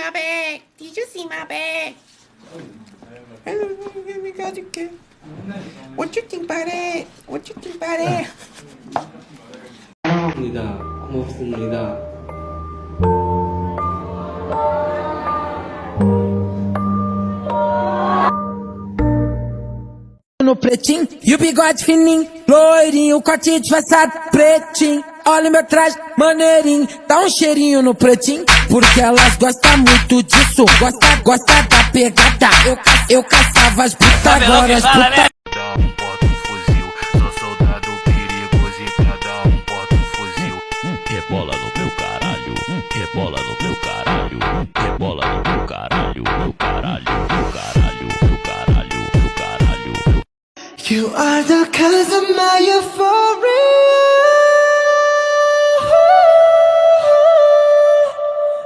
my bag? Did you see my bag? What you think about it? What you think about it? 고맙습니다. No pretinho e o bigode fininho, loirinho, corte disfarçado, pretinho. Olha o meu traje, maneirinho, dá um cheirinho no pretinho, porque elas gostam muito disso, gosta da pegada. Eu caçava as putas, agora as putas. Cada porta um fuzil, sou soldado perigoso e cada porta um fuzil. Rebola no meu caralho, rebola no meu caralho, rebola no meu caralho, meu caralho, meu caralho, meu caralho, meu caralho. You are the cause of my euphoria.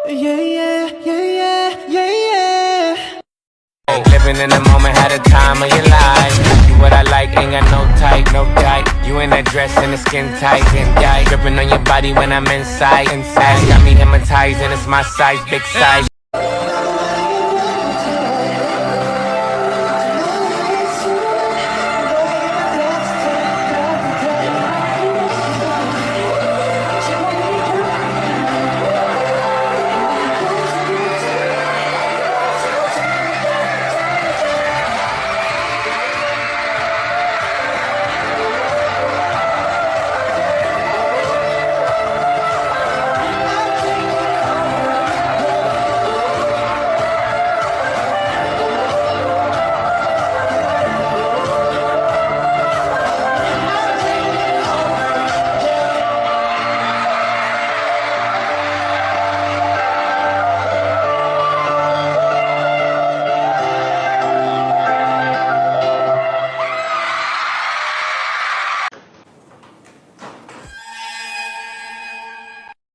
Yeah, yeah, yeah, yeah, yeah, yeah. Living in the moment, had a time of your life. You what I like, ain't got no type, no type. You in that dress and the skin tight, dripping on your body when I'm inside. Got me hypnotized and it's my size, big size.